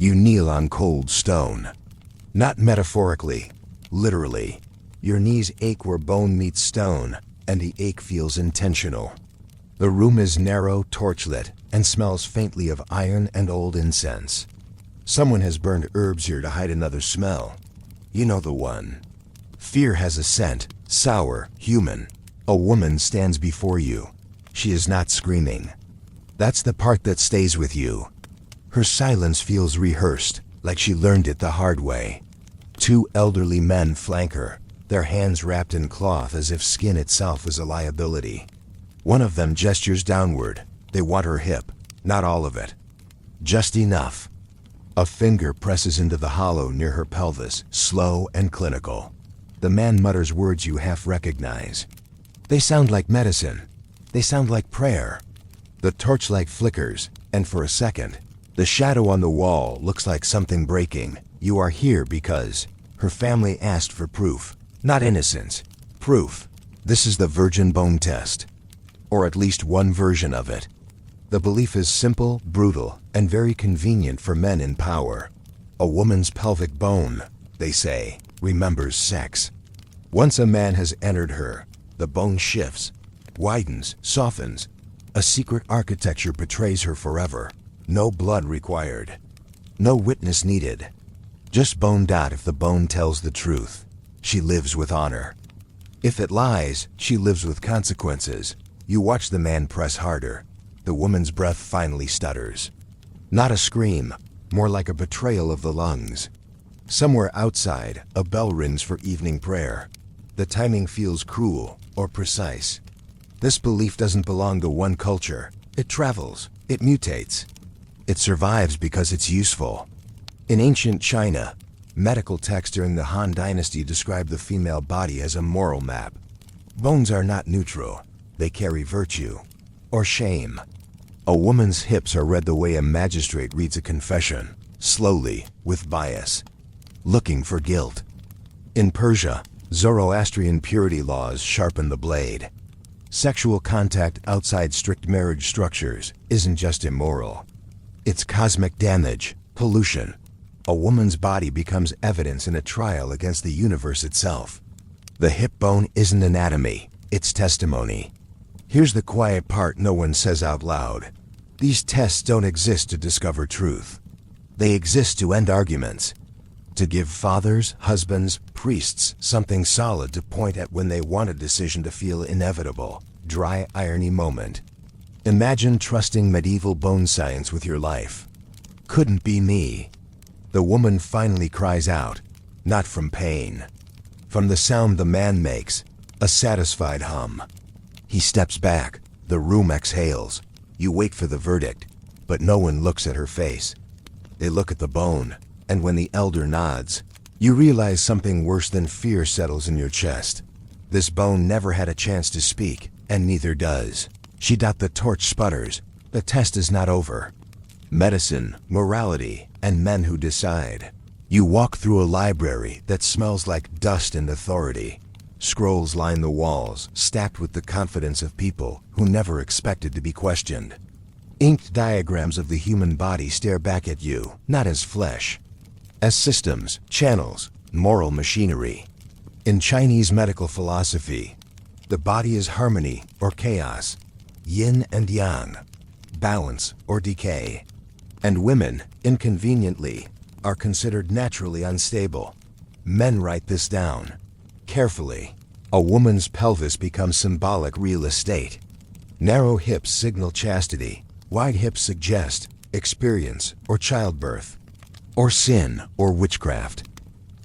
You kneel on cold stone. Not metaphorically, literally. Your knees ache where bone meets stone, and the ache feels intentional. The room is narrow, torchlit, and smells faintly of iron and old incense. Someone has burned herbs here to hide another smell. You know the one. Fear has a scent, sour, human. A woman stands before you. She is not screaming. That's the part that stays with you. Her silence feels rehearsed, like she learned it the hard way. Two elderly men flank her, their hands wrapped in cloth as if skin itself is a liability. One of them gestures downward. They want her hip, not all of it. Just enough. A finger presses into the hollow near her pelvis, slow and clinical. The man mutters words you half recognize. They sound like medicine. They sound like prayer. The torchlight flickers, and for a second, the shadow on the wall looks like something breaking. You are here because her family asked for proof, not innocence. Proof. This is the virgin bone test. Or at least one version of it. The belief is simple, brutal, and very convenient for men in power. A woman's pelvic bone, they say, remembers sex. Once a man has entered her, the bone shifts, widens, softens. A secret architecture betrays her forever. No blood required. No witness needed. Just bone. If the bone tells the truth, she lives with honor. If it lies, she lives with consequences. You watch the man press harder. The woman's breath finally stutters. Not a scream, more like a betrayal of the lungs. Somewhere outside, a bell rings for evening prayer. The timing feels cruel or precise. This belief doesn't belong to one culture. It travels. It mutates. It survives because it's useful. In ancient China, medical texts during the Han Dynasty described the female body as a moral map. Bones are not neutral. They carry virtue or shame. A woman's hips are read the way a magistrate reads a confession, slowly, with bias, looking for guilt. In Persia, Zoroastrian purity laws sharpen the blade. Sexual contact outside strict marriage structures isn't just immoral. It's cosmic damage, pollution. A woman's body becomes evidence in a trial against the universe itself. The hip bone isn't anatomy, it's testimony. Here's the quiet part no one says out loud. These tests don't exist to discover truth. They exist to end arguments. To give fathers, husbands, priests something solid to point at when they want a decision to feel inevitable. Dry irony moment. Imagine trusting medieval bone science with your life. Couldn't be me. The woman finally cries out, not from pain. From the sound the man makes, a satisfied hum. He steps back, the room exhales. You wait for the verdict, but no one looks at her face. They look at the bone, and when the elder nods, you realize something worse than fear settles in your chest. This bone never had a chance to speak, and neither does. The torch sputters. The test is not over. Medicine, morality, and men who decide. You walk through a library that smells like dust and authority. Scrolls line the walls, stacked with the confidence of people who never expected to be questioned. Inked diagrams of the human body stare back at you, not as flesh, as systems, channels, moral machinery. In Chinese medical philosophy, the body is harmony or chaos, yin and yang, balance or decay. And women, inconveniently, are considered naturally unstable. Men write this down. Carefully, a woman's pelvis becomes symbolic real estate. Narrow hips signal chastity. Wide hips suggest experience or childbirth, or sin or witchcraft.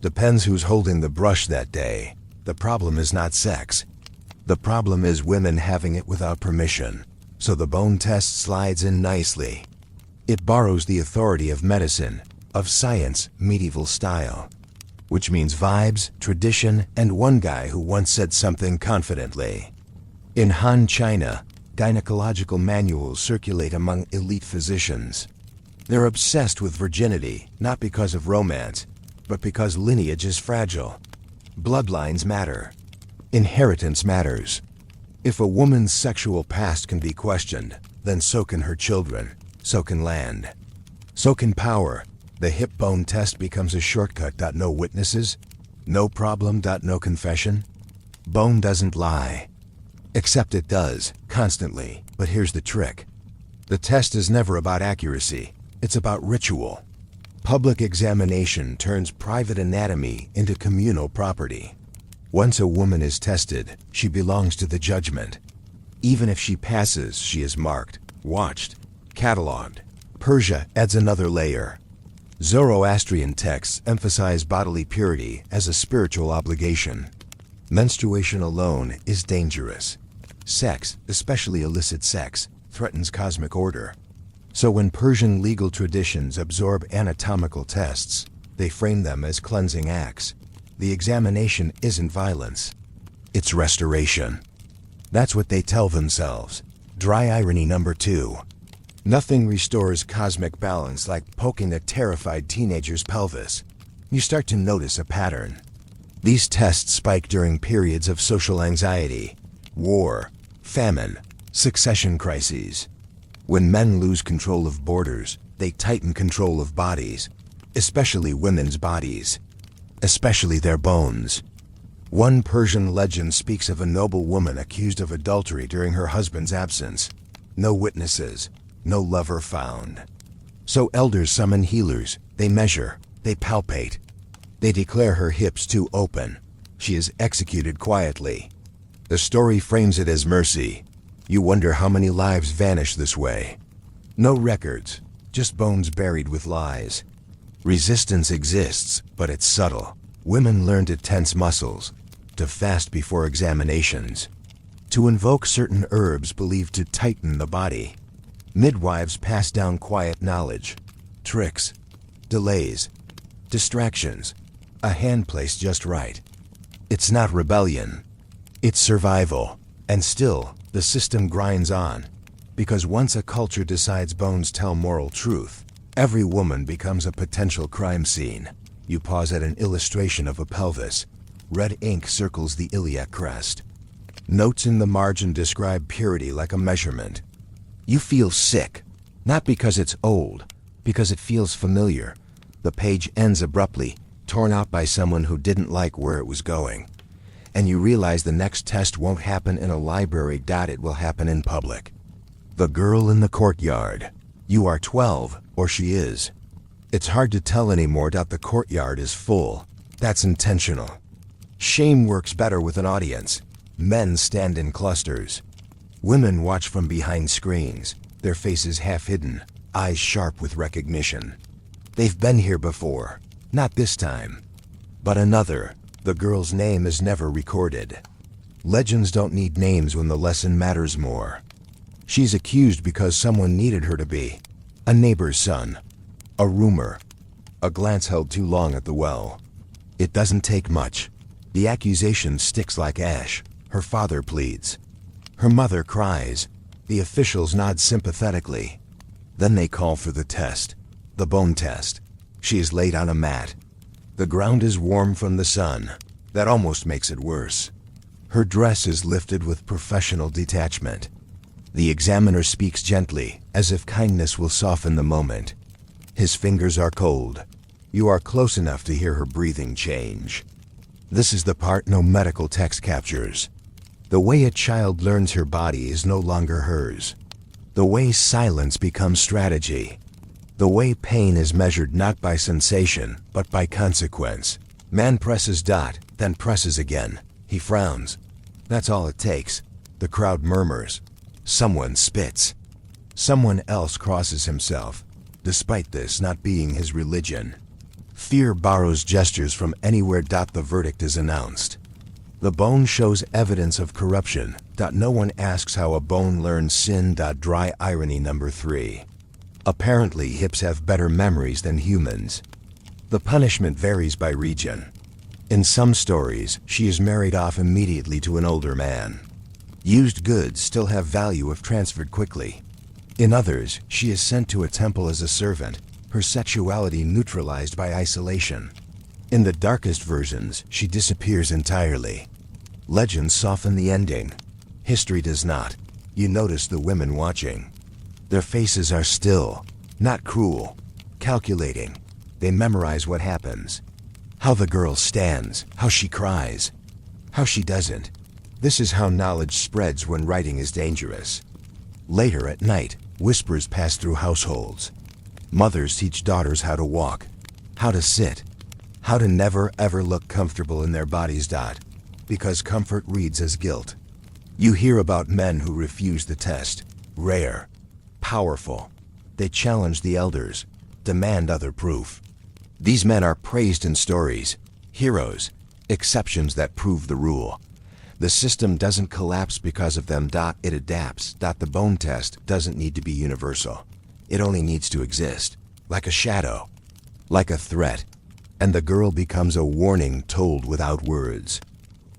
Depends who's holding the brush that day. The problem is not sex. The problem is women having it without permission. So the bone test slides in nicely. It borrows the authority of medicine, of science, medieval style. Which means vibes, tradition, and one guy who once said something confidently. In Han China, gynecological manuals circulate among elite physicians. They're obsessed with virginity, not because of romance, but because lineage is fragile. Bloodlines matter. Inheritance matters. If a woman's sexual past can be questioned, then so can her children, so can land, so can power, The hip bone test becomes a shortcut. No witnesses, no problem. No confession. Bone doesn't lie. Except it does, constantly. But here's the trick. The test is never about accuracy. It's about ritual. Public examination turns private anatomy into communal property. Once a woman is tested, she belongs to the judgment. Even if she passes, she is marked, watched, catalogued. Persia adds another layer. Zoroastrian texts emphasize bodily purity as a spiritual obligation. Menstruation alone is dangerous. Sex, especially illicit sex, threatens cosmic order. So when Persian legal traditions absorb anatomical tests, they frame them as cleansing acts. The examination isn't violence. It's restoration. That's what they tell themselves. Dry irony number 2. Nothing restores cosmic balance like poking a terrified teenager's pelvis. You start to notice a pattern. These tests spike during periods of social anxiety, war, famine, succession crises. When men lose control of borders, they tighten control of bodies, especially women's bodies, especially their bones. One Persian legend speaks of a noble woman accused of adultery during her husband's absence. No witnesses, no lover found. So elders summon healers. They measure, they palpate. They declare her hips too open. She is executed quietly. The story frames it as mercy. You wonder how many lives vanish this way. No records, just bones buried with lies. Resistance exists, but it's subtle. Women learn to tense muscles, to fast before examinations, to invoke certain herbs believed to tighten the body. Midwives pass down quiet knowledge, tricks, delays, distractions, a hand placed just right. It's not rebellion, it's survival. And still, the system grinds on. Because once a culture decides bones tell moral truth, every woman becomes a potential crime scene. You pause at an illustration of a pelvis. Red ink circles the iliac crest. Notes in the margin describe purity like a measurement. You feel sick, not because it's old, because it feels familiar. The page ends abruptly, torn out by someone who didn't like where it was going. And you realize the next test won't happen in a library. It will happen in public. The girl in the courtyard. You are 12, or she is. It's hard to tell anymore. The courtyard is full. That's intentional. Shame works better with an audience. Men stand in clusters. Women watch from behind screens, their faces half hidden, eyes sharp with recognition. They've been here before. Not this time, but another. The girl's name is never recorded. Legends don't need names when the lesson matters more. She's accused because someone needed her to be. A neighbor's son. A rumor. A glance held too long at the well. It doesn't take much. The accusation sticks like ash. Her father pleads. Her mother cries. The officials nod sympathetically. Then they call for the test. The bone test. She is laid on a mat. The ground is warm from the sun. That almost makes it worse. Her dress is lifted with professional detachment. The examiner speaks gently, as if kindness will soften the moment. His fingers are cold. You are close enough to hear her breathing change. This is the part no medical text captures. The way a child learns her body is no longer hers. The way silence becomes strategy. The way pain is measured not by sensation, but by consequence. Man presses dot, then presses again. He frowns. That's all it takes. The crowd murmurs. Someone spits. Someone else crosses himself, despite this not being his religion. Fear borrows gestures from anywhere. The verdict is announced. The bone shows evidence of corruption. No one asks how a bone learns sin. Dry irony number 3. Apparently, hips have better memories than humans. The punishment varies by region. In some stories, she is married off immediately to an older man. Used goods still have value if transferred quickly. In others, she is sent to a temple as a servant, her sexuality neutralized by isolation. In the darkest versions, she disappears entirely. Legends soften the ending. History does not. You notice the women watching. Their faces are still, not cruel, calculating. They memorize what happens. How the girl stands, how she cries, how she doesn't. This is how knowledge spreads when writing is dangerous. Later at night, whispers pass through households. Mothers teach daughters how to walk, how to sit, how to never ever look comfortable in their bodies. Because comfort reads as guilt. You hear about men who refuse the test. Rare, powerful. They challenge the elders, demand other proof. These men are praised in stories, heroes, exceptions that prove the rule. The system doesn't collapse because of them. It adapts. The bone test doesn't need to be universal. It only needs to exist, like a shadow, like a threat, and the girl becomes a warning told without words.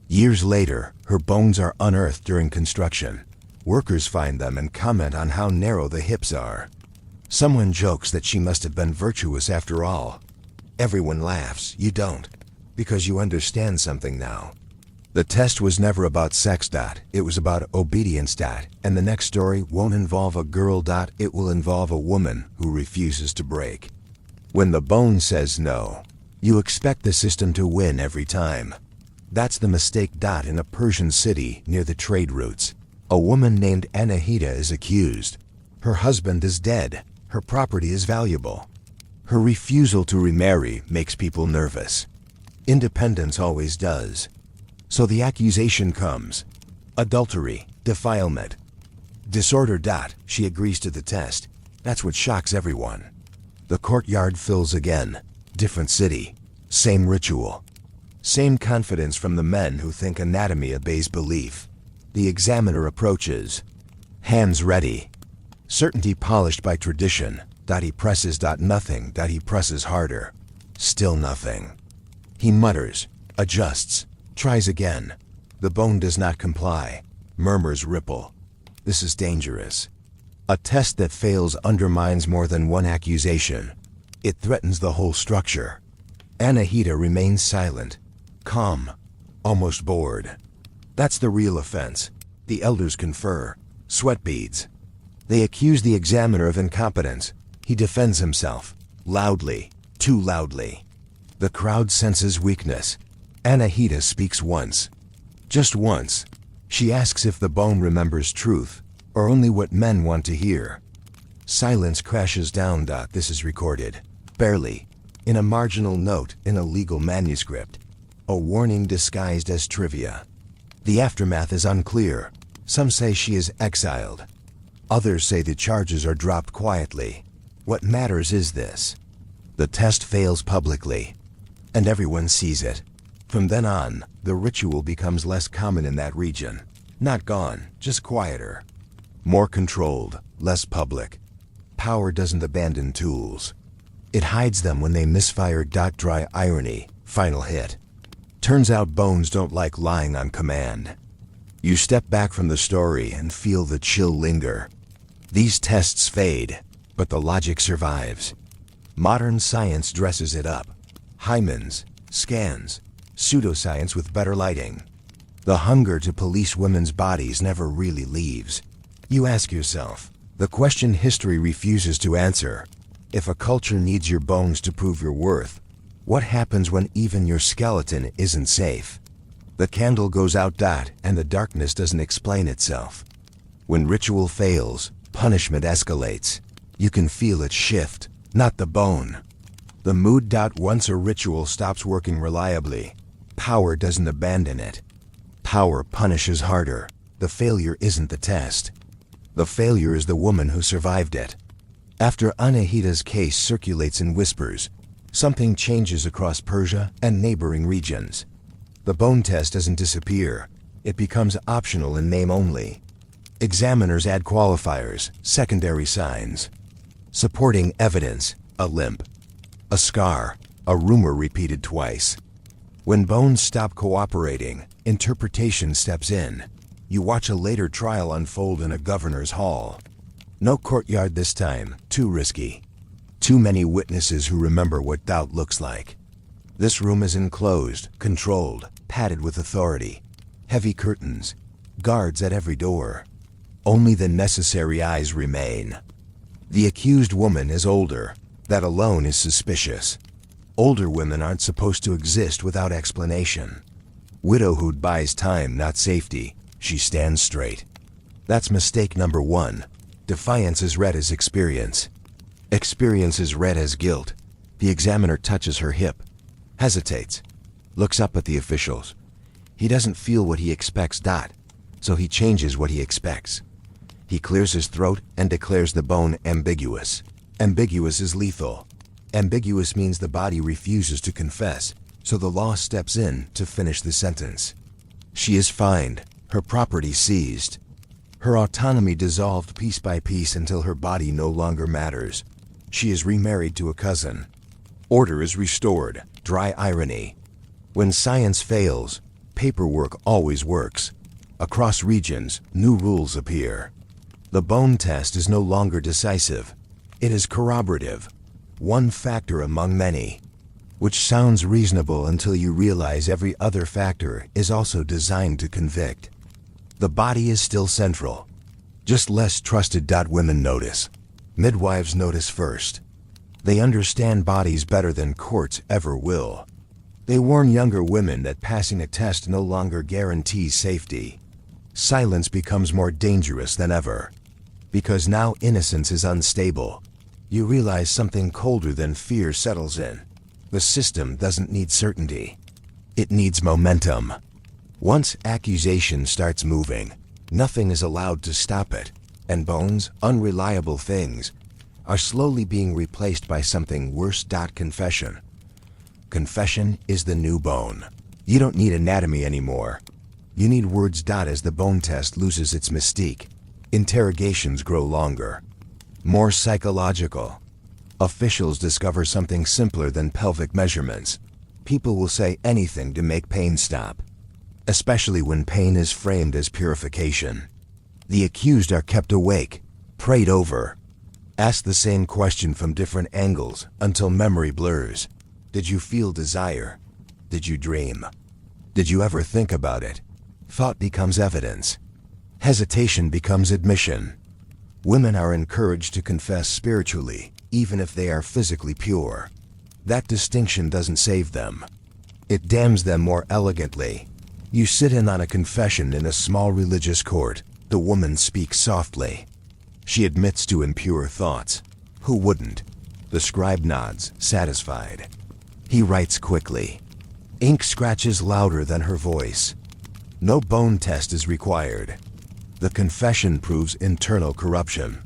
Years later, her bones are unearthed during construction. Workers find them and comment on how narrow the hips are. Someone jokes that she must have been virtuous after all. Everyone laughs. You don't, because you understand something now. The test was never about sex. It was about obedience. And the next story won't involve a girl. It will involve a woman who refuses to break. When the bone says no, you expect the system to win every time. That's the mistake. In a Persian city near the trade routes, a woman named Anahita is accused. Her husband is dead. Her property is valuable. Her refusal to remarry makes people nervous. Independence always does. So the accusation comes. Adultery, defilement, disorder. She agrees to the test. That's what shocks everyone. The courtyard fills again. Different city. Same ritual. Same confidence from the men who think anatomy obeys belief. The examiner approaches. Hands ready. Certainty polished by tradition. He presses. Nothing. He presses harder. Still nothing. He mutters, adjusts, tries again. The bone does not comply. Murmurs ripple. This is dangerous. A test that fails undermines more than one accusation. It threatens the whole structure. Anahita remains silent, calm, almost bored. That's the real offense. The elders confer. Sweat beads. They accuse the examiner of incompetence. He defends himself. Loudly. Too loudly. The crowd senses weakness. Anahita speaks once. Just once. She asks if the bone remembers truth, or only what men want to hear. Silence crashes down. This is recorded. Barely. In a marginal note in a legal manuscript. A warning disguised as trivia. The aftermath is unclear. Some say she is exiled. Others say the charges are dropped quietly. What matters is this. The test fails publicly, and everyone sees it. From then on, the ritual becomes less common in that region. Not gone, just quieter. More controlled, less public. Power doesn't abandon tools. It hides them when they misfire. Dry irony, final hit. Turns out bones don't like lying on command. You step back from the story and feel the chill linger. These tests fade, but the logic survives. Modern science dresses it up. Hymens, scans, pseudoscience with better lighting. The hunger to police women's bodies never really leaves. You ask yourself, the question history refuses to answer. If a culture needs your bones to prove your worth, what happens when even your skeleton isn't safe? The candle goes out. And the darkness doesn't explain itself. When ritual fails, punishment escalates. You can feel it shift, not the bone. The mood. Once a ritual stops working reliably, power doesn't abandon it. Power punishes harder. The failure isn't the test. The failure is the woman who survived it. After Anahita's case circulates in whispers, something changes across Persia and neighboring regions. The bone test doesn't disappear. It becomes optional in name only. Examiners add qualifiers, secondary signs. Supporting evidence, a limp, a scar, a rumor repeated twice. When bones stop cooperating, interpretation steps in. You watch a later trial unfold in a governor's hall. No courtyard this time, too risky. Too many witnesses who remember what doubt looks like. This room is enclosed, controlled, padded with authority. Heavy curtains, guards at every door. Only the necessary eyes remain. The accused woman is older. That alone is suspicious. Older women aren't supposed to exist without explanation. Widowhood buys time, not safety. She stands straight. That's mistake number one. Defiance is read as experience. Experience is read as guilt. The examiner touches her hip, hesitates, looks up at the officials. He doesn't feel what he expects, so he changes what he expects. He clears his throat and declares the bone ambiguous. Ambiguous is lethal. Ambiguous means the body refuses to confess, so the law steps in to finish the sentence. She is fined, her property seized, her autonomy dissolved piece by piece until her body no longer matters. She is remarried to a cousin. Order is restored. Dry irony. When science fails, paperwork always works. Across regions, new rules appear. The bone test is no longer decisive. It is corroborative, one factor among many, which sounds reasonable until you realize every other factor is also designed to convict. The body is still central, just less trusted. Women notice. Midwives notice first. They understand bodies better than courts ever will. They warn younger women that passing a test no longer guarantees safety. Silence becomes more dangerous than ever. Because now innocence is unstable. You realize something colder than fear settles in. The system doesn't need certainty. It needs momentum. Once accusation starts moving, nothing is allowed to stop it. And bones, unreliable things, are slowly being replaced by something worse. Confession. Confession is the new bone. You don't need anatomy anymore. You need words. As the bone test loses its mystique, interrogations grow longer, more psychological. Officials discover something simpler than pelvic measurements. People will say anything to make pain stop, especially when pain is framed as purification. The accused are kept awake, prayed over, asked the same question from different angles until memory blurs. Did you feel desire? Did you dream? Did you ever think about it? Thought becomes evidence. Hesitation becomes admission. Women are encouraged to confess spiritually, even if they are physically pure. That distinction doesn't save them. It damns them more elegantly. You sit in on a confession in a small religious court. The woman speaks softly. She admits to impure thoughts. Who wouldn't? The scribe nods, satisfied. He writes quickly. Ink scratches louder than her voice. No bone test is required. The confession proves internal corruption.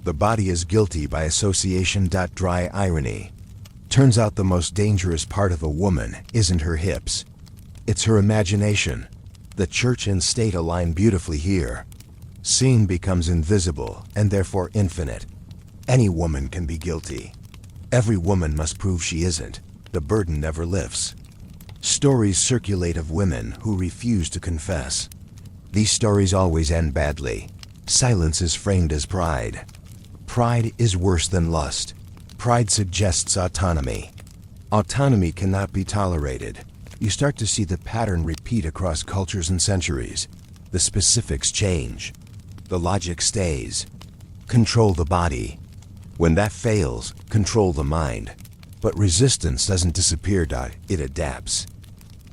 The body is guilty by association. Dry irony. Turns out the most dangerous part of a woman isn't her hips. It's her imagination. The church and state align beautifully here. Seen becomes invisible and therefore infinite. Any woman can be guilty. Every woman must prove she isn't. The burden never lifts. Stories circulate of women who refuse to confess. These stories always end badly. Silence is framed as pride. Pride is worse than lust. Pride suggests autonomy. Autonomy cannot be tolerated. You start to see the pattern repeat across cultures and centuries. The specifics change. The logic stays. Control the body. When that fails, control the mind. But resistance doesn't disappear. It adapts.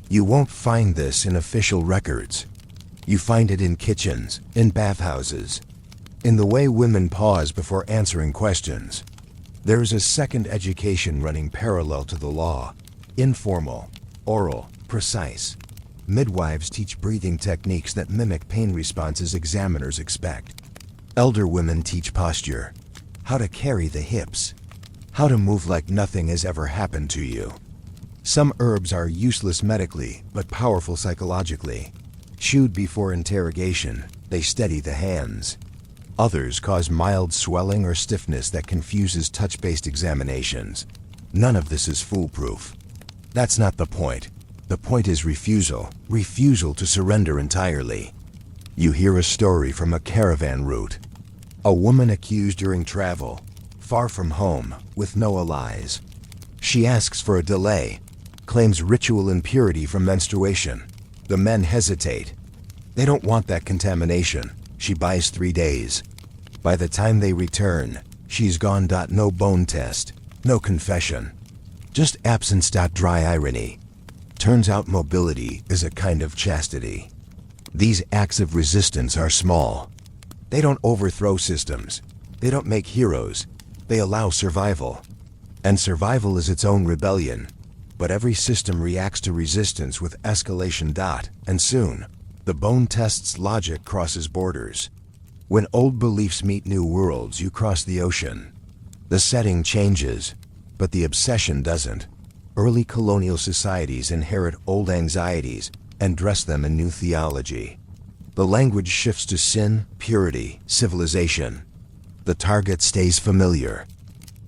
You won't find this in official records. You find it in kitchens, in bathhouses, in the way women pause before answering questions. There is a second education running parallel to the law. Informal, oral, precise. Midwives teach breathing techniques that mimic pain responses examiners expect. Elder women teach posture, how to carry the hips, how to move like nothing has ever happened to you. Some herbs are useless medically, but powerful psychologically. Chewed before interrogation, they steady the hands. Others cause mild swelling or stiffness that confuses touch-based examinations. None of this is foolproof. That's not the point. The point is refusal. Refusal to surrender entirely. You hear a story from a caravan route. A woman accused during travel, far from home, with no allies. She asks for a delay, claims ritual impurity from menstruation. The men hesitate. They don't want that contamination. She buys 3 days. By the time they return, she's gone. No bone test, no confession. Just absence. Dry irony. Turns out mobility is a kind of chastity. These acts of resistance are small. They don't overthrow systems. They don't make heroes. They allow survival. And survival is its own rebellion. But every system reacts to resistance with escalation. And soon, the bone test's logic crosses borders. When old beliefs meet new worlds, you cross the ocean. The setting changes, but the obsession doesn't. Early colonial societies inherit old anxieties and dress them in new theology. The language shifts to sin, purity, civilization. The target stays familiar.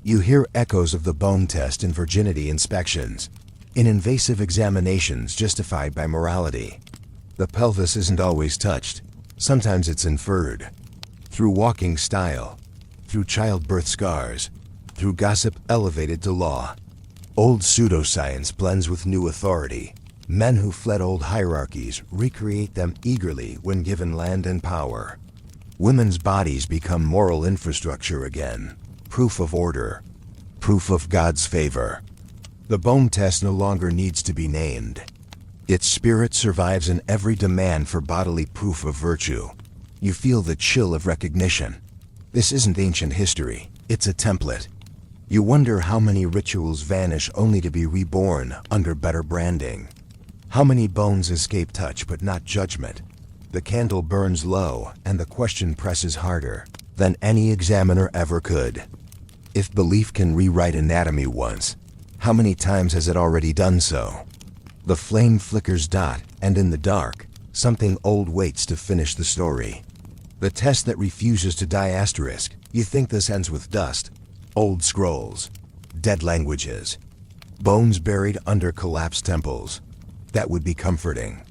You hear echoes of the bone test in virginity inspections, in invasive examinations justified by morality. The pelvis isn't always touched. Sometimes it's inferred. Through walking style, through childbirth scars, through gossip elevated to law. Old pseudoscience blends with new authority. Men who fled old hierarchies recreate them eagerly when given land and power. Women's bodies become moral infrastructure again, proof of order, proof of God's favor. The bone test no longer needs to be named. Its spirit survives in every demand for bodily proof of virtue. You feel the chill of recognition. This isn't ancient history, it's a template. You wonder how many rituals vanish only to be reborn under better branding. How many bones escape touch but not judgment? The candle burns low and the question presses harder than any examiner ever could. If belief can rewrite anatomy once, how many times has it already done so? The flame flickers. And in the dark, something old waits to finish the story. The test that refuses to die. You think this ends with dust, old scrolls, dead languages, bones buried under collapsed temples. That would be comforting.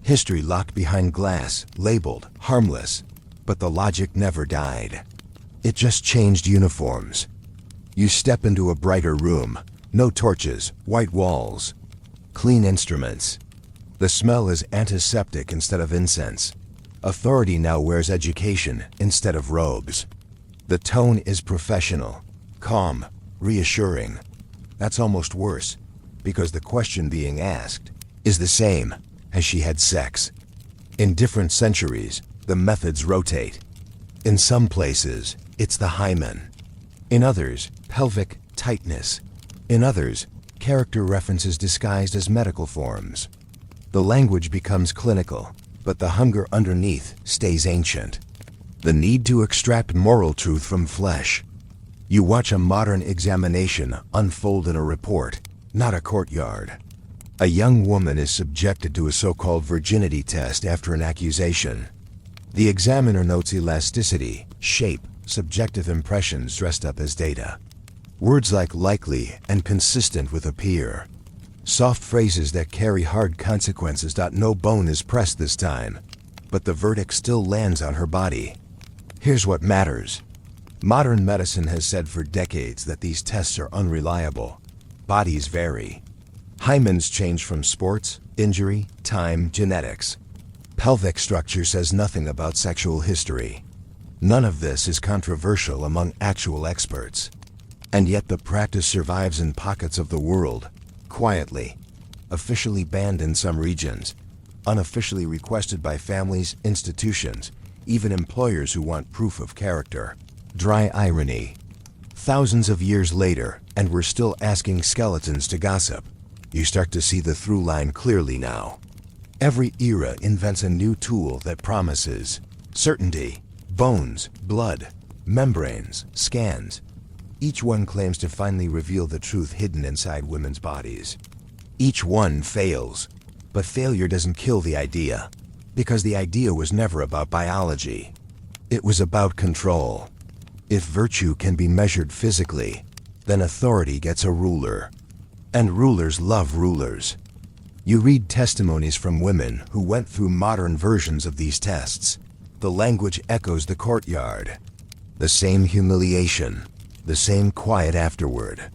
History locked behind glass, labeled harmless, but the logic never died. It just changed uniforms. You step into a brighter room, no torches, white walls, clean instruments. The smell is antiseptic instead of incense. Authority now wears education instead of robes. The tone is professional, calm, reassuring. That's almost worse, because the question being asked is the same. Has she had sex? In different centuries, the methods rotate. In some places, it's the hymen. In others, pelvic tightness. In others, character references disguised as medical forms. The language becomes clinical, but the hunger underneath stays ancient. The need to extract moral truth from flesh. You watch a modern examination unfold in a report, not a courtyard. A young woman is subjected to a so-called virginity test after an accusation. The examiner notes elasticity, shape, subjective impressions dressed up as data. Words like likely and consistent with appear. Soft phrases that carry hard consequences. No bone is pressed this time, but the verdict still lands on her body. Here's what matters. Modern medicine has said for decades that these tests are unreliable. Bodies vary. Hymens change from sports, injury, time, genetics. Pelvic structure says nothing about sexual history. None of this is controversial among actual experts. And yet the practice survives in pockets of the world, quietly, officially banned in some regions, unofficially requested by families, institutions, even employers who want proof of character. Dry irony. Thousands of years later, and we're still asking skeletons to gossip. You start to see the through line clearly now. Every era invents a new tool that promises certainty. Bones, blood, membranes, scans. Each one claims to finally reveal the truth hidden inside women's bodies. Each one fails, but failure doesn't kill the idea, because the idea was never about biology. It was about control. If virtue can be measured physically, then authority gets a ruler. And rulers love rulers. You read testimonies from women who went through modern versions of these tests. The language echoes the courtyard. The same humiliation, the same quiet afterward.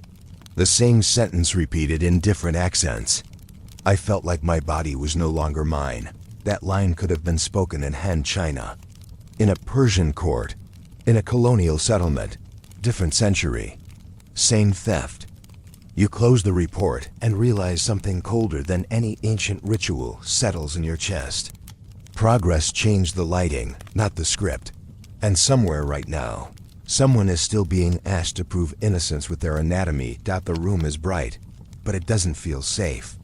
The same sentence repeated in different accents. I felt like my body was no longer mine. That line could have been spoken in Han China, in a Persian court, in a colonial settlement, different century. Same theft. You close the report and realize something colder than any ancient ritual settles in your chest. Progress changed the lighting, not the script. And somewhere right now, someone is still being asked to prove innocence with their anatomy. The room is bright, but it doesn't feel safe.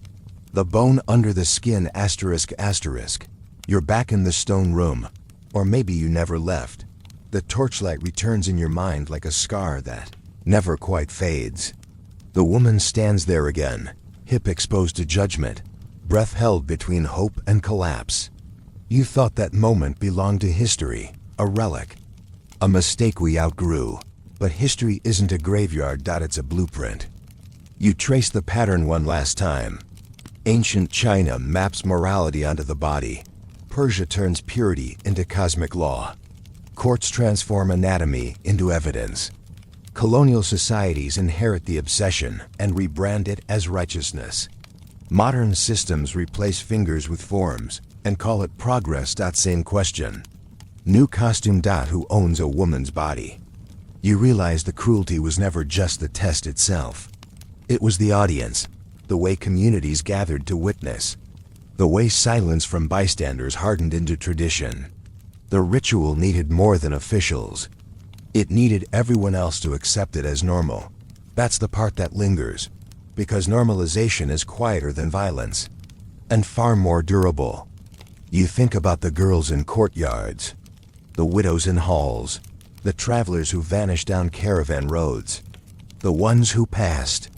The bone under the skin ***. You're back in the stone room. Or maybe you never left. The torchlight returns in your mind like a scar that never quite fades. The woman stands there again, hip exposed to judgment, breath held between hope and collapse. You thought that moment belonged to history, a relic, a mistake we outgrew. But history isn't a graveyard. It's a blueprint. You trace the pattern one last time. Ancient China maps morality onto the body. Persia turns purity into cosmic law. Courts transform anatomy into evidence. Colonial societies inherit the obsession and rebrand it as righteousness. Modern systems replace fingers with forms and call it progress. Same question. New costume. Who owns a woman's body? You realize the cruelty was never just the test itself. It was the audience, the way communities gathered to witness, the way silence from bystanders hardened into tradition. The ritual needed more than officials. It needed everyone else to accept it as normal. That's the part that lingers, because normalization is quieter than violence, and far more durable. You think about the girls in courtyards, the widows in halls, the travelers who vanished down caravan roads, the ones who passed,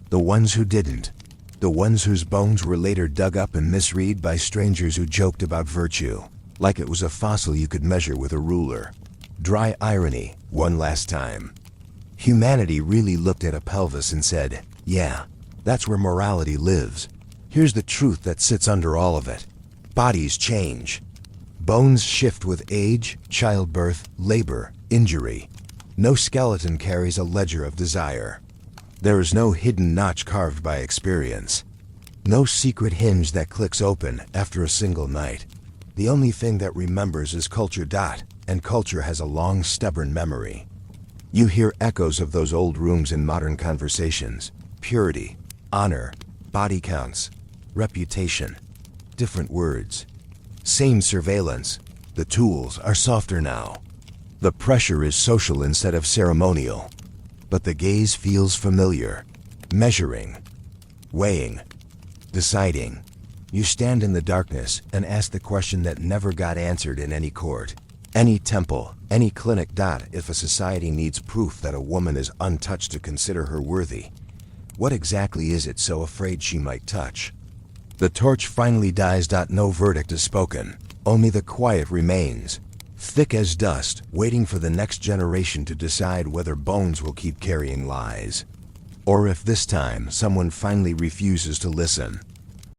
the ones who didn't, the ones whose bones were later dug up and misread by strangers who joked about virtue, like it was a fossil you could measure with a ruler. Dry irony, one last time. Humanity really looked at a pelvis and said, yeah, that's where morality lives. Here's the truth that sits under all of it. Bodies change. Bones shift with age, childbirth, labor, injury. No skeleton carries a ledger of desire. There is no hidden notch carved by experience. No secret hinge that clicks open after a single night. The only thing that remembers is culture. And culture has a long, stubborn memory. You hear echoes of those old rooms in modern conversations. Purity, honor, body counts, reputation. Different words. Same surveillance. The tools are softer now. The pressure is social instead of ceremonial. But the gaze feels familiar. Measuring, weighing, deciding. You stand in the darkness and ask the question that never got answered in any court, any temple, any clinic. If a society needs proof that a woman is untouched to consider her worthy, what exactly is it so afraid she might touch? The torch finally dies. No verdict is spoken. Only the quiet remains, thick as dust, waiting for the next generation to decide whether bones will keep carrying lies, or if this time someone finally refuses to listen.